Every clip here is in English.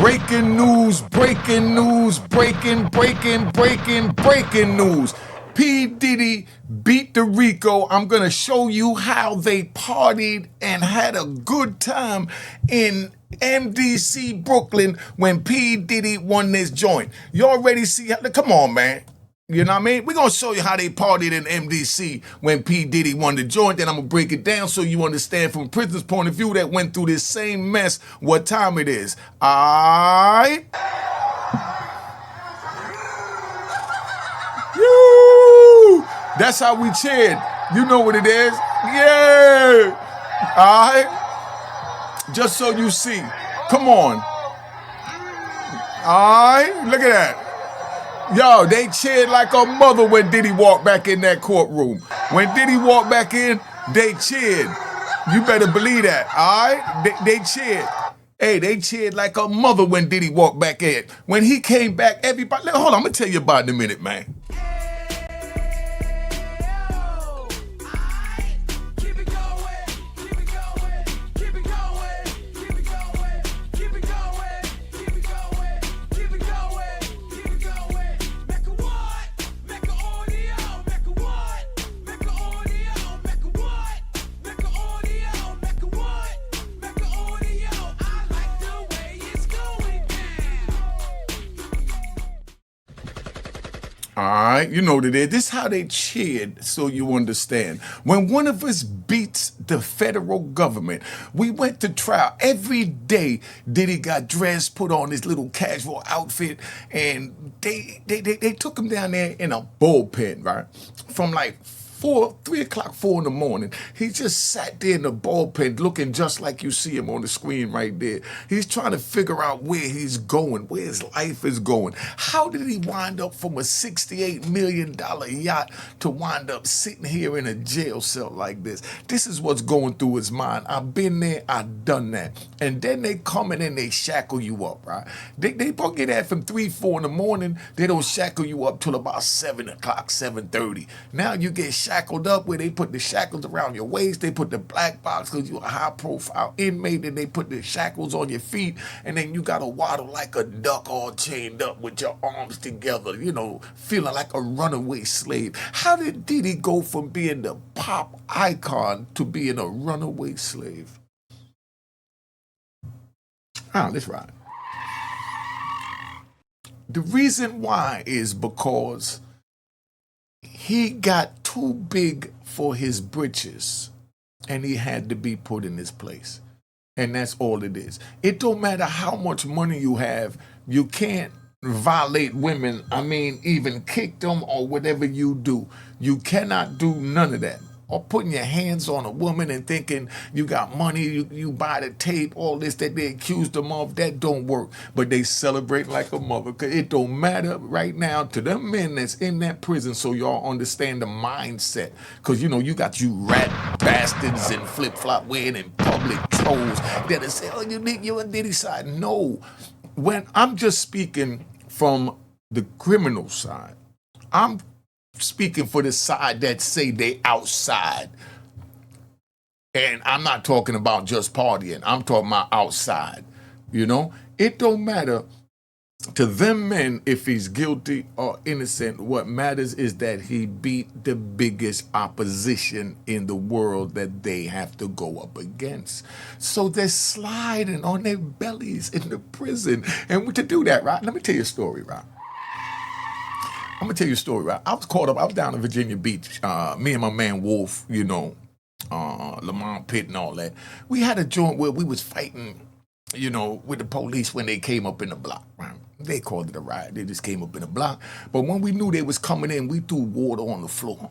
Breaking news, breaking news, breaking news. P. Diddy beat the Rico. I'm going to show you how they partied and had a good time in MDC, Brooklyn, when P. Diddy won this joint. You already see how, come on, man. You know what I mean? We're going to show you how they partied in MDC when P. Diddy won the joint. Then I'm going to break it down so you understand from a prisoner's point of view that went through this same mess what time it is. All right? Woo! That's how we cheered. You know what it is. Yeah! All right? Just so you see. Come on. All right? Look at that. Yo, they cheered like a mother when Diddy walked back in that courtroom. When Diddy walked back in, they cheered. You better believe that, all right? They cheered. Hey, they cheered like a mother when Diddy walked back in. When he came back, everybody... Hold on, I'm going to tell you about it in a minute, man. All right, you know what it is. This is how they cheered, so you understand. When one of us beats the federal government, we went to trial. Every day, Diddy got dressed, put on his little casual outfit, and they took him down there in a bullpen, right? From like 3 o'clock, 4 in the morning. He just sat there in the bullpen looking just like you see him on the screen right there. He's trying to figure out where he's going, where his life is going. How did he wind up from a $68 million yacht to wind up sitting here in a jail cell like this? This is what's going through his mind. I've been there, I've done that. And then they come in and they shackle you up, right? They book you there from 3, 4 in the morning. They don't shackle you up till about 7 o'clock, 7:30. Now you get shackled up where they put the shackles around your waist, they put the black box because you're a high-profile inmate, and they put the shackles on your feet, and then you gotta waddle like a duck all chained up with your arms together, you know, feeling like a runaway slave. How did Diddy go from being the pop icon to being a runaway slave? Let's ride. The reason why is because he got too big for his britches, and he had to be put in his place. And that's all it is. It don't matter how much money you have, you can't violate women, even kick them or whatever you do. You cannot do none of that. Or putting your hands on a woman and thinking you got money, you buy the tape, all this that they accused them of, that don't work. But they celebrate like a mother, because it don't matter right now to them men that's in that prison, so y'all understand the mindset. Because, you got you rat bastards and flip-flop wearing in public trolls that'll say, oh, you're on Diddy's side. No. When I'm just speaking from the criminal side, I'm speaking for the side that say they outside. And I'm not talking about just partying. I'm talking about outside. It don't matter to them men if he's guilty or innocent. What matters is that he beat the biggest opposition in the world that they have to go up against. So they're sliding on their bellies in the prison. And to do that, right? Let me tell you a story, right? I'm going to tell you a story, right? I was caught up. I was down in Virginia Beach. Me and my man Wolf, Lamont Pitt and all that. We had a joint where we was fighting, with the police when they came up in the block, right? They called it a riot. They just came up in the block. But when we knew they was coming in, we threw water on the floor.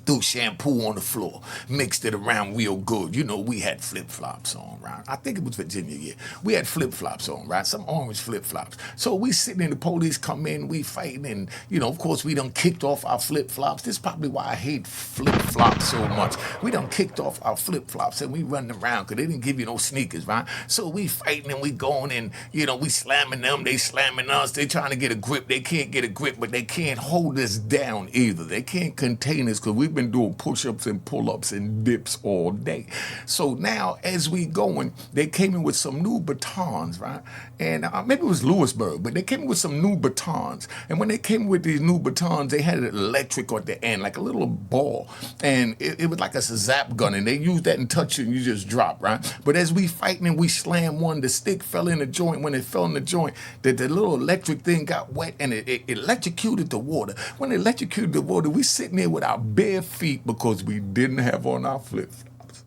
Threw shampoo on the floor, mixed it around real good. We had flip-flops on, right? I think it was Virginia, yeah. We had flip-flops on, right? Some orange flip-flops. So we sitting in, the police come in, we fighting, and, of course, we done kicked off our flip-flops. This is probably why I hate flip-flops so much. We done kicked off our flip-flops, and we running around, because they didn't give you no sneakers, right? So we fighting, and we going, and, we slamming them, they slamming us. They trying to get a grip. They can't get a grip, but they can't hold us down either. They can't contain us, because We've been doing push-ups and pull-ups and dips all day. So now, as we going, they came in with some new batons, right? And maybe it was Lewisburg, but they came in with some new batons. And when they came with these new batons, they had an electric at the end, like a little ball. And it was like a zap gun, and they used that and touch it, and you just drop, right? But as we fighting and we slam one, the stick fell in the joint. When it fell in the joint, the little electric thing got wet, and it electrocuted the water. When it electrocuted the water, we sitting there with our bare feet because we didn't have on our flip-flops.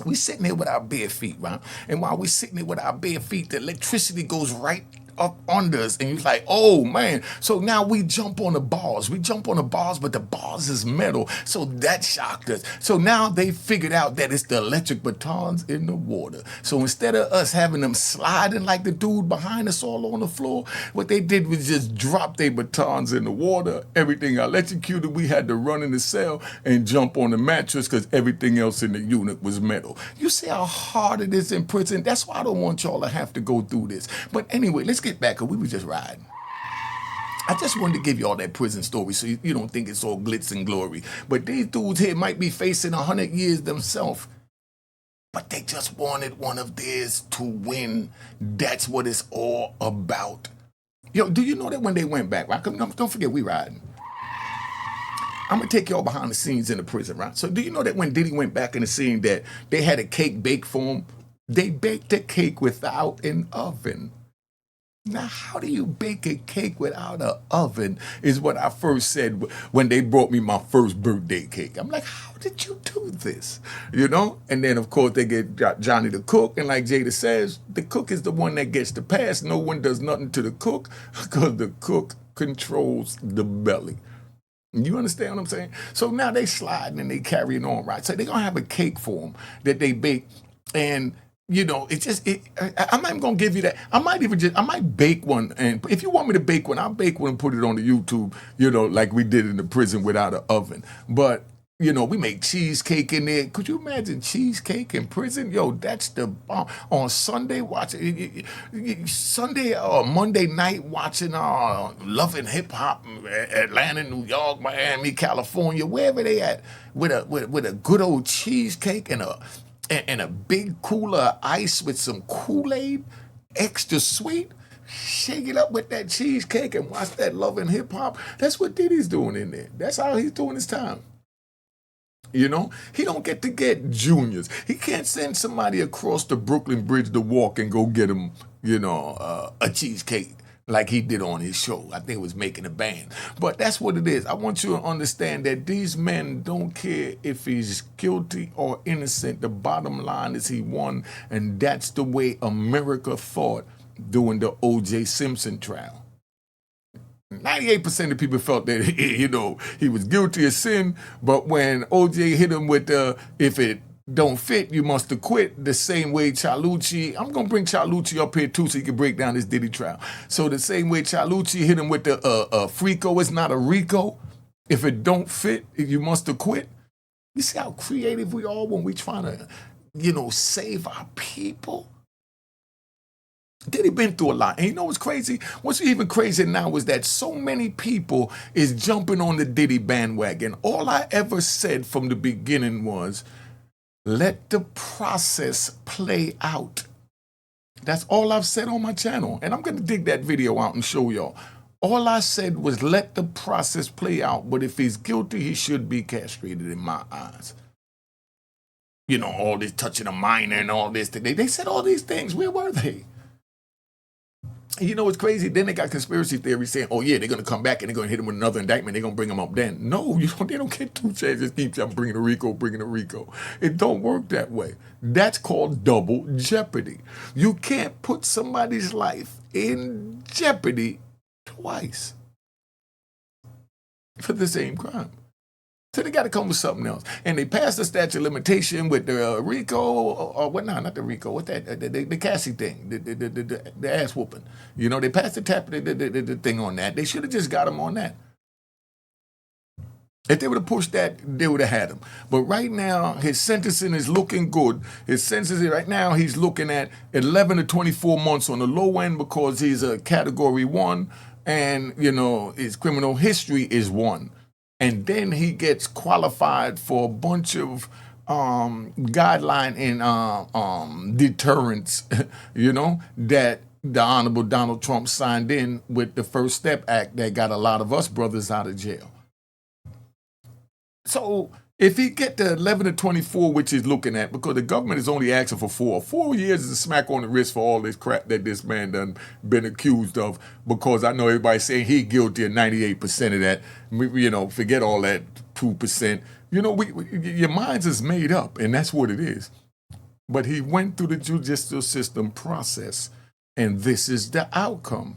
We sitting there with our bare feet, right? And while we sitting there with our bare feet, the electricity goes right up under us, and you're like, oh man. So now we jump on the bars. We jump on the bars, but the bars is metal. So that shocked us. So now they figured out that it's the electric batons in the water. So instead of us having them sliding like the dude behind us all on the floor, what they did was just drop their batons in the water. Everything electrocuted. We had to run in the cell and jump on the mattress because everything else in the unit was metal. You see how hard it is in prison? That's why I don't want y'all to have to go through this. But anyway, let's get back, because we were just riding. I just wanted to give you all that prison story so you don't think it's all glitz and glory. But these dudes here might be facing 100 years themselves, but they just wanted one of theirs to win. That's what it's all about. Yo, do you know that when they went back, right? Don't forget, we riding. I'm going to take y'all behind the scenes in the prison, right? So do you know that when Diddy went back in the scene that they had a cake baked for him? They baked the cake without an oven. Now, how do you bake a cake without an oven is what I first said when they brought me my first birthday cake. I'm like, how did you do this? You know? And then, of course, they get Johnny the cook. And like Jada says, the cook is the one that gets the pass. No one does nothing to the cook because the cook controls the belly. You understand what I'm saying? So now they sliding and they carrying on, right? So they're going to have a cake for them that they bake. And you know, I'm not even going to give you that. I might bake one. And if you want me to bake one, I'll bake one and put it on the YouTube, you know, like we did in the prison without an oven. But, you know, we make cheesecake in there. Could you imagine cheesecake in prison? Yo, that's the bomb. On Sunday, Sunday or Monday night, watching Love and Hip Hop, Atlanta, New York, Miami, California, wherever they at, with a good old cheesecake and a big cooler of ice with some Kool-Aid, extra sweet. Shake it up with that cheesecake and watch that Love and Hip Hop. That's what Diddy's doing in there. That's how he's doing his time. You know, he don't get to get juniors. He can't send somebody across the Brooklyn Bridge to walk and go get him, you know, a cheesecake like he did on his show. I think it was Making a Band. But that's what it is. I want you to understand that these men don't care if he's guilty or innocent. The bottom line is he won, and that's the way America thought during the O.J. Simpson trial. 98% of people felt that, you know, he was guilty of sin, but when O.J. hit him with the, if it don't fit, you must have quit, the same way Chalucci, I'm going to bring Chalucci up here too so he can break down this Diddy trial. So the same way Chalucci hit him with the Frico, it's not a Rico. If it don't fit, you must have quit. You see how creative we are when we trying to, you know, save our people? Diddy been through a lot. And you know what's crazy? What's even crazier now is that so many people is jumping on the Diddy bandwagon. All I ever said from the beginning was, let the process play out. That's all I've said on my channel. And I'm going to dig that video out and show y'all. All I said was let the process play out. But if he's guilty, he should be castrated in my eyes. You know, all this touching a minor and all this. They said all these things. Where were they? You know what's crazy? Then they got conspiracy theories saying, oh yeah, they're going to come back and they're going to hit him with another indictment. They're going to bring him up then. No, they don't get two chances. Keep bringing a Rico. It don't work that way. That's called double jeopardy. You can't put somebody's life in jeopardy twice for the same crime. So they got to come with something else. And they passed the statute of limitation with the Rico, or what? No, not the Rico. What's that? The Cassie thing, the ass whooping. You know, they passed the thing on that. They should have just got him on that. If they would have pushed that, they would have had him. But right now, his sentencing is looking good. His sentencing right now, he's looking at 11 to 24 months on the low end because he's a category 1, and you know his criminal history is 1. and then he gets qualified for a bunch of guideline and deterrence, that the Honorable Donald Trump signed in with the First Step Act that got a lot of us brothers out of jail. So if he get to 11 to 24, which he's looking at, because the government is only asking for 4 years is a smack on the wrist for all this crap that this man done been accused of, because I know everybody's saying he guilty of 98% of that. Forget all that 2%. Your minds is made up, and that's what it is. But he went through the judicial system process, and this is the outcome.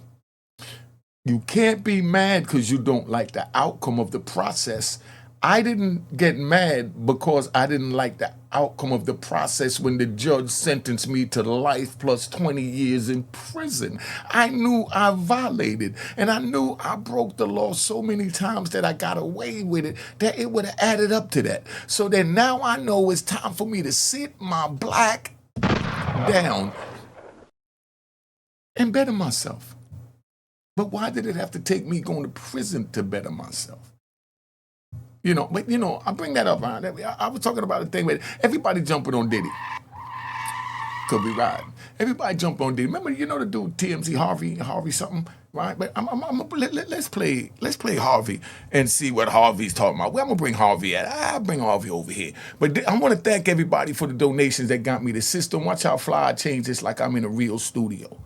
You can't be mad because you don't like the outcome of the process. I didn't get mad because I didn't like the outcome of the process when the judge sentenced me to life plus 20 years in prison. I knew I violated, and I knew I broke the law so many times that I got away with it, that it would have added up to that. So then now I know it's time for me to sit my black down and better myself. But why did it have to take me going to prison to better myself? I bring that up. I was talking about a thing where everybody jumping on Diddy. Could be riding. Everybody jump on Diddy. Remember, the dude TMZ, Harvey something, right? But let's play Harvey and see what Harvey's talking about. Where I'm gonna bring Harvey at? I'll bring Harvey over here. But I want to thank everybody for the donations that got me the system. Watch how fly I change this like I'm in a real studio.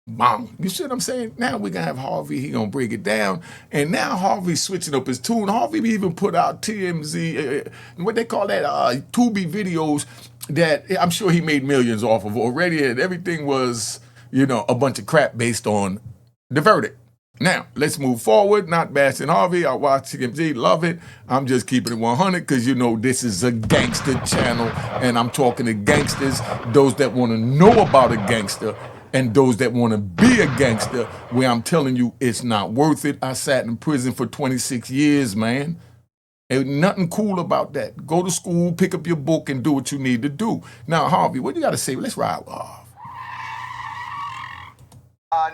Bang. You see what I'm saying? Now we're going to have Harvey. He going to break it down. And now Harvey's switching up his tune. Harvey even put out TMZ, what they call that, Tubi videos that I'm sure he made millions off of already. And everything was, a bunch of crap based on the verdict. Now, let's move forward. Not bashing Harvey. I watch TMZ, love it. I'm just keeping it 100 because, this is a gangster channel. And I'm talking to gangsters, those that want to know about a gangster, and those that want to be a gangster, where I'm telling you it's not worth it. I sat in prison for 26 years, man. Ain't nothing cool about that. Go to school, pick up your book, and do what you need to do. Now, Harvey, what do you got to say? Let's ride with Harvey.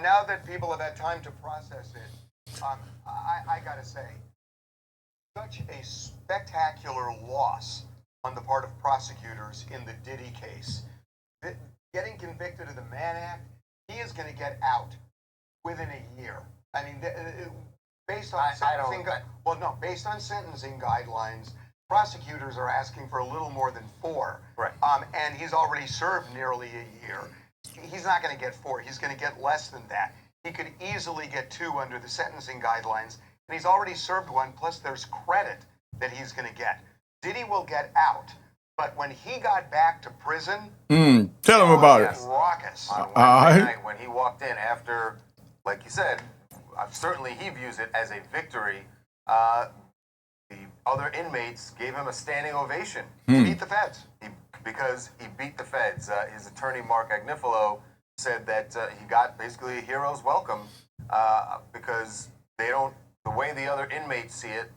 Now that people have had time to process it, I got to say, such a spectacular loss on the part of prosecutors in the Diddy case. Getting convicted of the Mann Act, he is going to get out within a year. I mean, based on based on sentencing guidelines, prosecutors are asking for a little more than 4. Right. And he's already served nearly a year. He's not going to get 4. He's going to get less than that. He could easily get 2 under the sentencing guidelines, and he's already served 1. Plus, there's credit that he's going to get. Diddy will get out. But when he got back to prison, tell him about it. Raucous. On Wednesday night, when he walked in after, like you said, certainly he views it as a victory. The other inmates gave him a standing ovation. He beat the feds. Because he beat the feds. His attorney, Mark Agnifilo, said that he got basically a hero's welcome because the way the other inmates see it,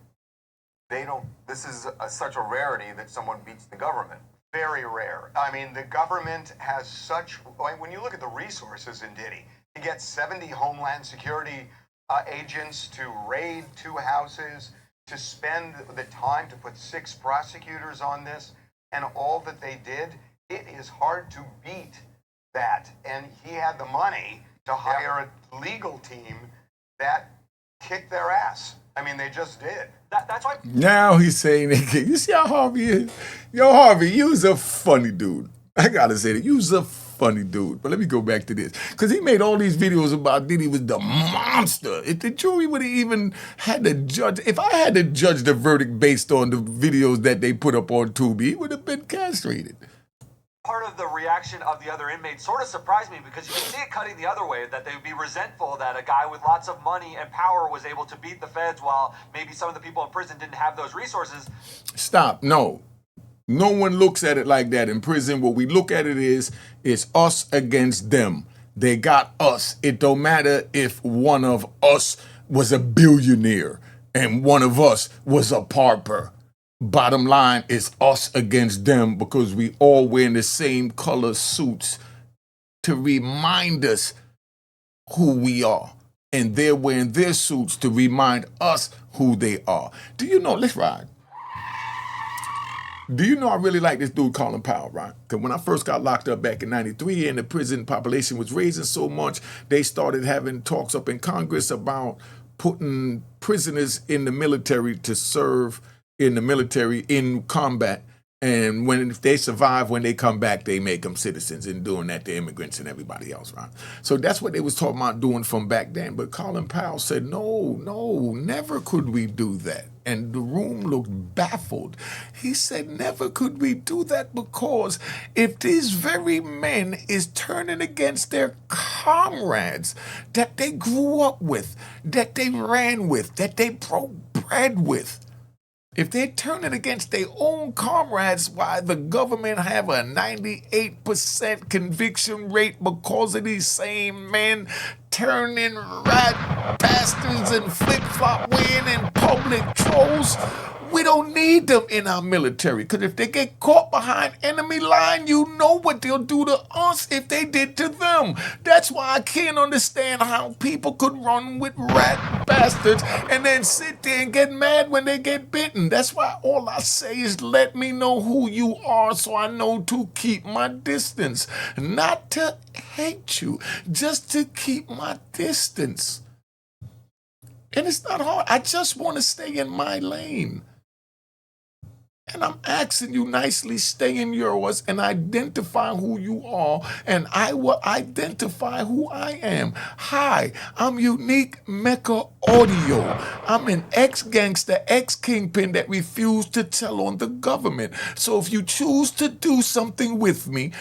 this is such a rarity that someone beats the government. Very rare. I mean, the government has when you look at the resources in Diddy, he gets 70 Homeland Security agents to raid 2 houses, to spend the time to put 6 prosecutors on this, and all that they did, it is hard to beat that. And he had the money to hire a legal team that kicked their ass. I mean, they just did. That's why. Now he's saying, you see how Harvey is? Yo, Harvey, you's a funny dude. I gotta say that. You's a funny dude. But let me go back to this. Because he made all these videos about Diddy was the monster. If the jury would have even had to judge, if I had to judge the verdict based on the videos that they put up on Tubi, he would have been castrated. Part of the reaction of the other inmates sort of surprised me because you can see it cutting the other way, that they would be resentful that a guy with lots of money and power was able to beat the feds while maybe some of the people in prison didn't have those resources. Stop. No. No one looks at it like that in prison. What we look at it is, it's us against them. They got us. It don't matter if one of us was a billionaire and one of us was a pauper. Bottom line is us against them because we all wearing the same color suits to remind us who we are. and they're wearing their suits to remind us who they are. Do you know, let's ride. Do you know I really like this dude Colin Powell, right? Because when I first got locked up back in 93 and the prison population was raising so much, they started having talks up in Congress about putting prisoners in the military to serve in the military in combat. And when if they survive, when they come back, they make them citizens, and doing that to immigrants and everybody else, right? So that's what they was talking about doing from back then. But Colin Powell said, no, never could we do that. And the room looked baffled. He said, never could we do that, because if these very men is turning against their comrades that they grew up with, that they ran with, that they broke bread with, if they're turning against their own comrades, why the government have a 98% conviction rate because of these same men turning rat bastards and flip-flop wearing and public trolls? We don't need them in our military, because if they get caught behind enemy line, you know what they'll do to us if they did to them. That's why I can't understand how people could run with rat bastards and then sit there and get mad when they get bitten. That's why all I say is let me know who you are so I know to keep my distance. Not to hate you, just to keep my distance. And it's not hard. I just want to stay in my lane. And I'm asking you nicely, stay in yours and identify who you are, and I will identify who I am. Hi, I'm Unique Mecca Audio. I'm an ex-gangster, ex-kingpin that refused to tell on the government. So if you choose to do something with me,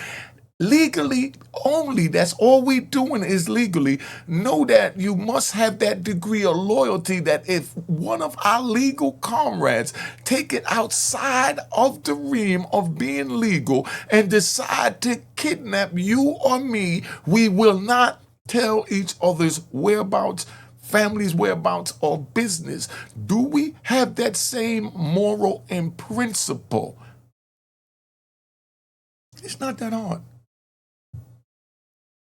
legally only, that's all we doing is legally, know that you must have that degree of loyalty that if one of our legal comrades take it outside of the realm of being legal and decide to kidnap you or me, we will not tell each other's whereabouts, family's whereabouts, or business. Do we have that same moral and principle? It's not that hard.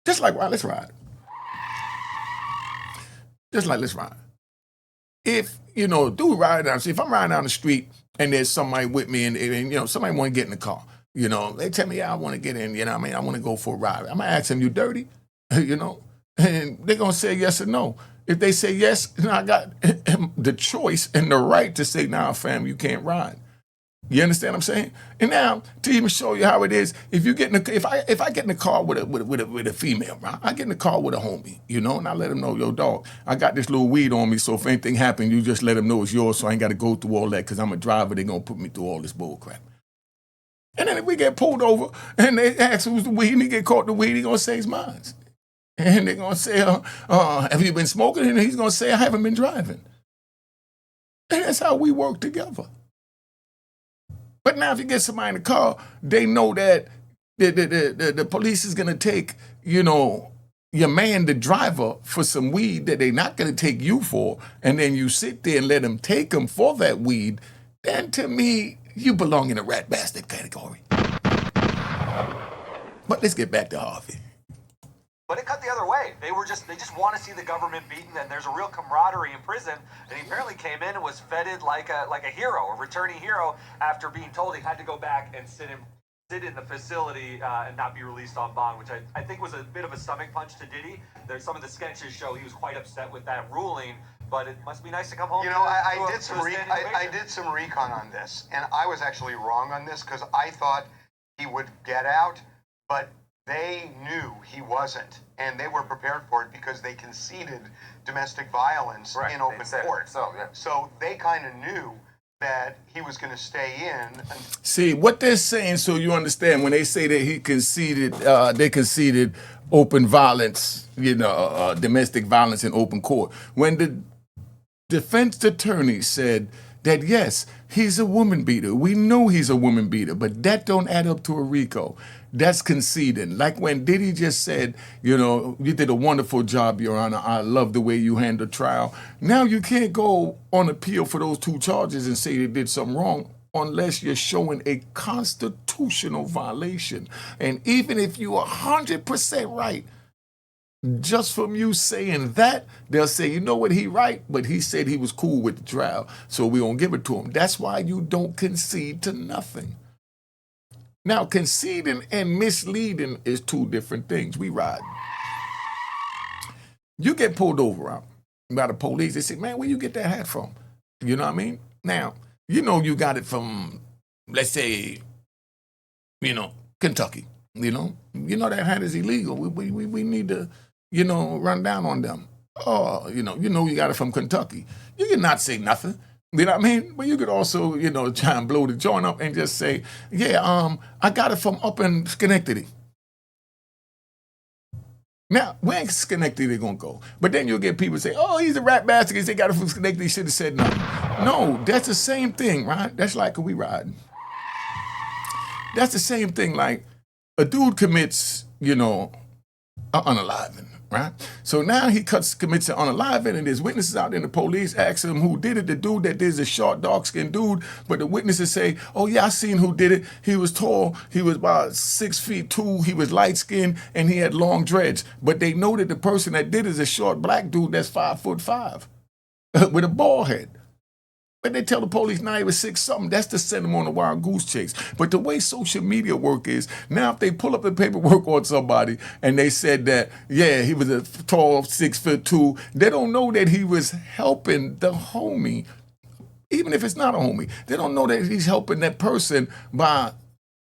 Just like, let's ride. Just like, let's ride. If, dude riding down, see, if I'm riding down the street and there's somebody with me and somebody want to get in the car, they tell me, yeah, I want to get in, I want to go for a ride. I'm going to ask them, you dirty? And they're going to say yes or no. If they say yes, then I got the choice and the right to say, nah, fam, you can't ride. You understand what I'm saying? And now, to even show you how it is, if you get in the, if I get in the car with a female, right? I get in the car with a homie, and I let them know, yo, dog, I got this little weed on me, so if anything happens, you just let them know it's yours, so I ain't got to go through all that, because I'm a driver, they're going to put me through all this bull crap. And then if we get pulled over, and they ask who's the weed, and he get caught the weed, he going to say it's mine. And they're going to say, have you been smoking? And he's going to say, I haven't been driving. And that's how we work together. But now if you get somebody in the car, they know that the police is going to take, your man, the driver, for some weed that they're not going to take you for, and then you sit there and let them take them for that weed, then to me, you belong in a rat bastard category. But let's get back to Harvey. But it cut the other way. They just want to see the government beaten, and there's a real camaraderie in prison. And he apparently came in and was feted like a hero, a returning hero, after being told he had to go back and sit in the facility and not be released on bond, which I think was a bit of a stomach punch to Diddy. There's some of the sketches show he was quite upset with that ruling. But it must be nice to come home. I did some recon on this, and I was actually wrong on this because I thought he would get out, but they knew he wasn't, and they were prepared for it because they conceded domestic violence in open court. So they kind of knew that he was going to stay in. See, what they're saying, so you understand, when they say that he conceded, they conceded open violence, domestic violence in open court. When the defense attorney said that, yes, he's a woman beater. We know he's a woman beater, but that don't add up to a Rico. That's conceding. Like when Diddy just said, you did a wonderful job, Your Honor. I love the way you handled trial. Now you can't go on appeal for those two charges and say they did something wrong unless you're showing a constitutional violation. And even if you're 100% right, Just from you saying that, they'll say, you know what, he right, but he said he was cool with the trial, so we won't give it to him. That's why you don't concede to nothing. Now, conceding and misleading is two different things. We ride. You get pulled over out by the police. They say, man, where you get that hat from? You know what I mean? Now, you know you got it from, let's say, Kentucky. You know that hat is illegal. We need to, run down on them. Oh, you got it from Kentucky. You can not say nothing. You know what I mean? But you could also, try and blow the joint up and just say, yeah, I got it from up in Schenectady. Now, where in Schenectady gonna go? But then you'll get people say, oh, he's a rat bastard because they got it from Schenectady. He should have said nothing. No, that's the same thing, right? That's like we riding. That's the same thing like a dude commits, an unaliving, right? So now he commits an unaliving, and there's witnesses out there, and the police ask him who did it. The dude that did is a short, dark-skinned dude, but the witnesses say, oh, yeah, I seen who did it. He was tall. He was about 6'2". He was light-skinned, and he had long dreads. But they know that the person that did it is a short black dude that's 5'5", with a bald head. But they tell the police now he was 6-something. That's to send them on a wild goose chase. But the way social media work is, now if they pull up the paperwork on somebody and they said that, yeah, he was a tall 6'2", they don't know that he was helping the homie. Even if it's not a homie, they don't know that he's helping that person by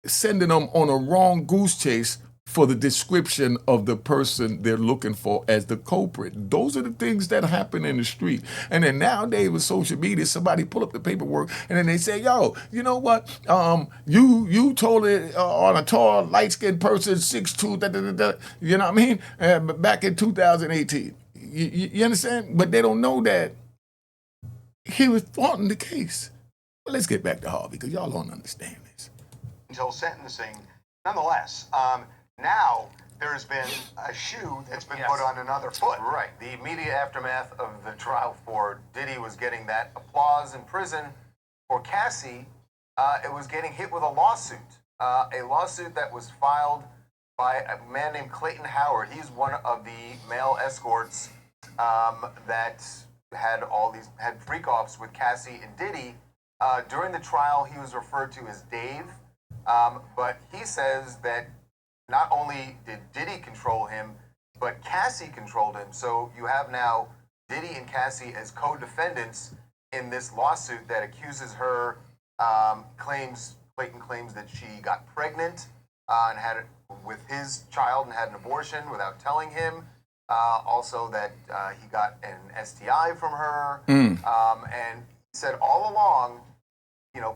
sending them on a wrong goose chase for the description of the person they're looking for as the culprit. Those are the things that happen in the street. And then nowadays with social media, somebody pull up the paperwork and then they say, yo, you know what? You told it on a tall, light-skinned person, 6'2", you know what I mean? Back in 2018. You understand? But they don't know that he was flaunting the case. Well, let's get back to Harvey, because y'all don't understand this. Until sentencing. Nonetheless, now there's been a shoe that's been put on another foot. Right. The immediate aftermath of the trial for Diddy was getting that applause in prison. For Cassie, it was getting hit with a lawsuit that was filed by a man named Clayton Howard. He's one of the male escorts that had freak-offs with Cassie and Diddy. During the trial, he was referred to as Dave, but he says that not only did Diddy control him, but Cassie controlled him. So you have now Diddy and Cassie as co-defendants in this lawsuit that accuses her, Clayton claims that she got pregnant and had it with his child and had an abortion without telling him. Also that he got an STI from her. And he said all along,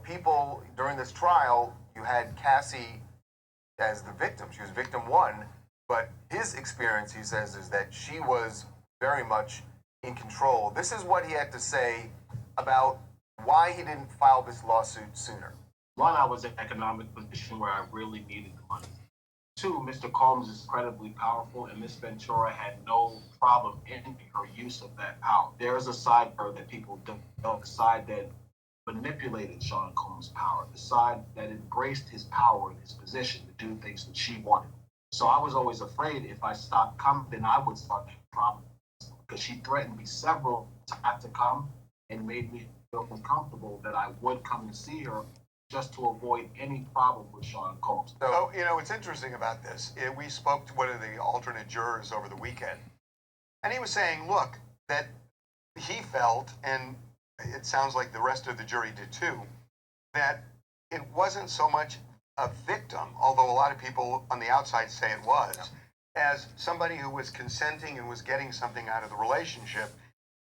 people during this trial, you had Cassie as the victim. She was victim one, but his experience, he says, is that she was very much in control. This is what he had to say about why he didn't file this lawsuit sooner. One, I was in an economic position where I really needed the money. Two, Mr. Combs is incredibly powerful, and Miss Ventura had no problem in her use of that power. There's a side of her that people don't, the side that manipulated Sean Combs' power, the side that embraced his power and his position to do things that she wanted. So I was always afraid if I stopped coming, then I would start having problems, because she threatened me several times to come and made me feel uncomfortable that I would come and see her just to avoid any problem with Sean Combs. So, what's interesting about this, we spoke to one of the alternate jurors over the weekend, and he was saying, look, that he felt, and it sounds like the rest of the jury did too, that it wasn't so much a victim, although a lot of people on the outside say it was, as somebody who was consenting and was getting something out of the relationship.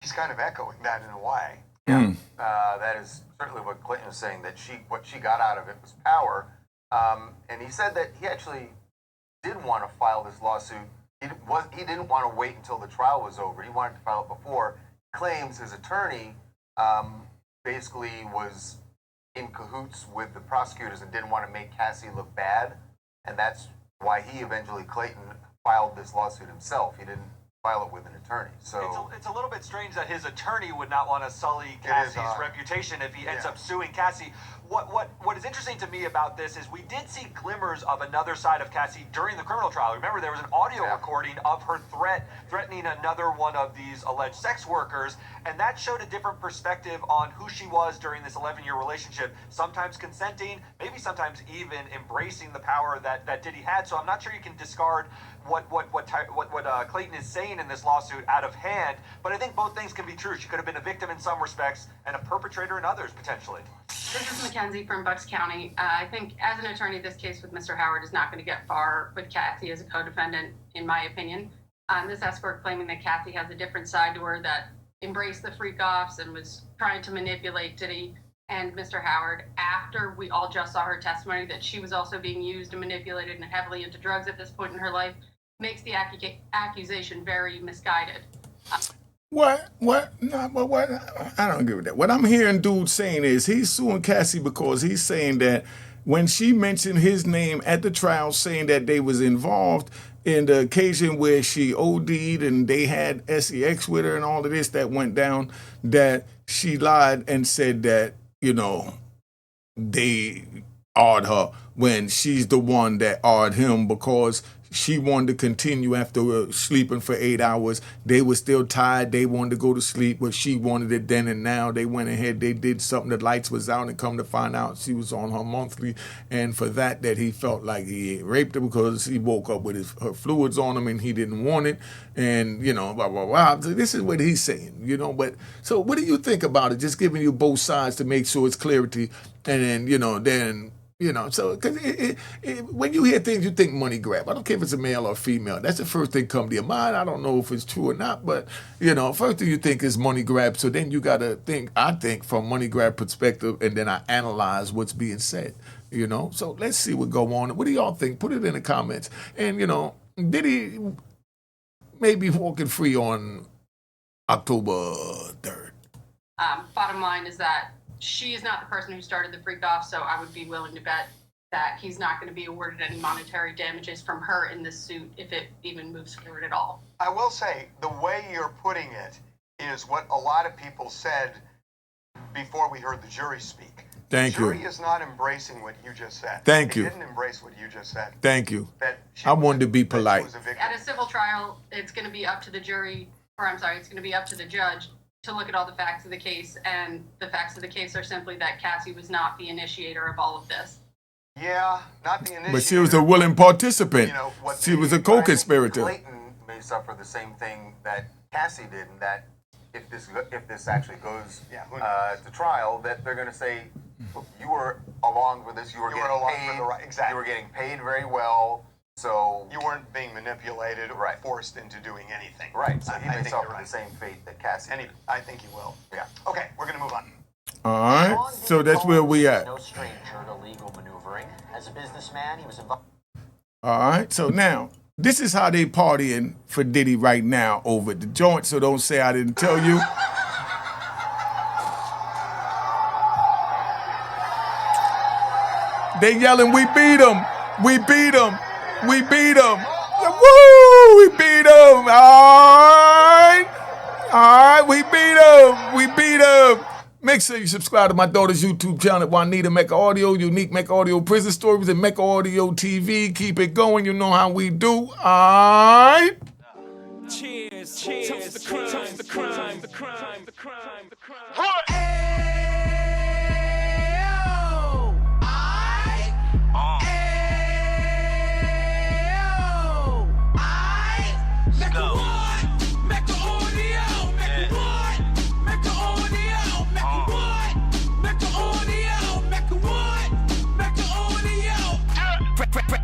He's kind of echoing that in a way. That is certainly what Clayton was saying, that what she got out of it was power. And he said that he actually did want to file this lawsuit. He didn't want to wait until the trial was over. He wanted to file it before. Claims his attorney basically was in cahoots with the prosecutors and didn't want to make Cassie look bad, and that's why he eventually, Clayton, filed this lawsuit himself. He didn't file it with an attorney. So it's a little bit strange that his attorney would not want to sully Cassie's reputation if he ends up suing Cassie. What is interesting to me about this is we did see glimmers of another side of Cassie during the criminal trial. Remember, there was an audio recording of her threatening another one of these alleged sex workers, and that showed a different perspective on who she was during this 11-year relationship, sometimes consenting, maybe sometimes even embracing the power that Diddy had. So I'm not sure you can discard what Clayton is saying in this lawsuit out of hand, but I think both things can be true. She could have been a victim in some respects and a perpetrator in others, potentially. This is Mackenzie from Bucks County. I think as an attorney, this case with Mr. Howard is not going to get far with Cassie as a co-defendant, in my opinion. This escort claiming that Cassie has a different side to her, that embraced the freak-offs and was trying to manipulate Diddy and Mr. Howard after we all just saw her testimony that she was also being used and manipulated and heavily into drugs at this point in her life, makes the accusation very misguided. What? No, but what? I don't agree with that. What I'm hearing dude saying is he's suing Cassie because he's saying that when she mentioned his name at the trial, saying that they was involved in the occasion where she OD'd and they had sex with her and all of this that went down, that she lied and said that, you know, they awed her when she's the one that awed him because she wanted to continue after sleeping for 8 hours. They were still tired. They wanted to go to sleep, but she wanted it then and now. They went ahead. They did something. The lights was out, and come to find out she was on her monthly. And for that he felt like he raped her because he woke up with her fluids on him and he didn't want it. And, you know, blah, blah, blah. So this is what he's saying, you know. But so what do you think about it? Just giving you both sides to make sure it's clarity. And then, you know, so because when you hear things, you think money grab. I don't care if it's a male or female. That's the first thing come to your mind. I don't know if it's true or not, but, you know, first thing you think is money grab. So then you got to think, I think, from money grab perspective, and then I analyze what's being said, you know. So let's see what go on. What do y'all think? Put it in the comments. And, you know, Diddy may be walking free on October 3rd. Bottom line is that she is not the person who started the freak-off, so I would be willing to bet that he's not going to be awarded any monetary damages from her in this suit if it even moves forward at all. I will say, the way you're putting it is what a lot of people said before we heard the jury speak. Thank you. The jury is not embracing what you just said. Thank you. They didn't embrace what you just said. Thank you. That I wanted to be polite. At a civil trial, it's going to be up to the jury, it's going to be up to the judge to look at all the facts of the case, and the facts of the case are simply that Cassie was not the initiator of all of this. Yeah, not the initiator. But she was a willing participant. You know, she was a co-conspirator. Clayton may suffer the same thing that Cassie did, in that if this actually goes to trial, that they're going to say, you were along with this, you were getting paid, exactly. You were getting paid very well. So you weren't being manipulated or forced into doing anything. Right. So he may suffer the same fate that Cassie did. I think he will. Yeah. Okay, we're going to move on. All right. So that's where we at. No stranger to legal maneuvering. As a businessman, he was involved. All right. So now, this is how they partying for Diddy right now over at the joint. So don't say I didn't tell you. They yelling, we beat him. We beat him. We beat him. Woo! We beat him. All right, we beat him. We beat him. Make sure you subscribe to my daughter's YouTube channel, Juanita Mecca Audio, Unique Mecca Audio Prison Stories, and Mecca Audio TV. Keep it going. You know how we do. All right. Cheers. Cheers. Toast the crime. Toast the crime. The crime. The crime. The crime. What?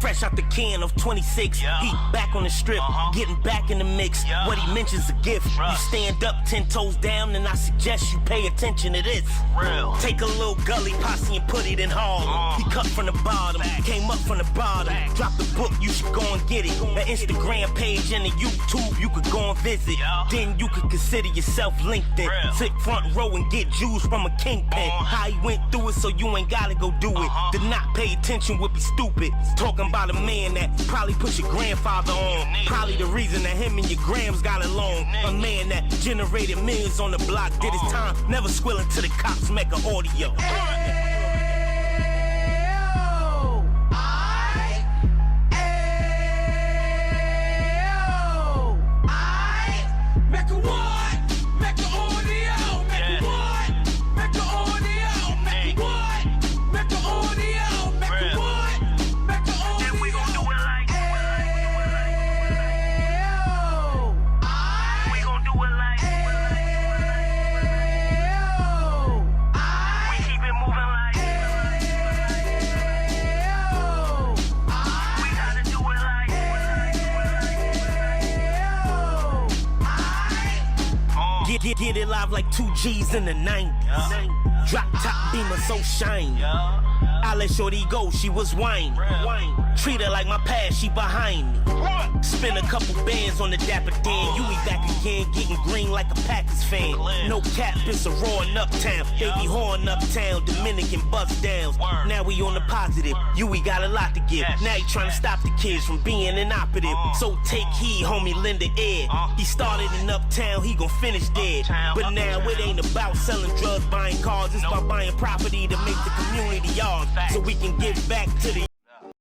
Fresh out the can of 26, heat back on the strip, getting back in the mix. What he mentions a gift. You stand up 10 toes down, and I suggest you pay attention to this. Take a little gully posse and put it in Harlem. He cut from the bottom, came up from the bottom. Drop the book, you should go and get it. An Instagram page and a YouTube you could go and visit. Then you could consider yourself LinkedIn. Sit front row and get Jews from a kingpin. How he went through it, so you ain't gotta go do it. To not pay attention would be stupid. Talk talking about a man that probably put your grandfather on. Probably the reason that him and your grams got along. A man that generated millions on the block, did his time, never squilling to the cops, Mecca audio. Get it live like 2 G's in the 90s. Drop top beamer so shiny. I let shorty go, she was whining. Treat her like my past, she behind me. Spend a couple bands on the Dapper Dan. You be back again, getting green like a Packers fan. No cap, it's a roaring uptown. Baby horn uptown, Dominican bust downs. Now we on the positive, we got a lot to give. Now he trying to stop the kids from being inoperative. So take heed, homie, lend a ear. He started in uptown, he gon' finish dead. But now it ain't about selling drugs, buying cars. It's about buying property to make the community ours, so we can give back to the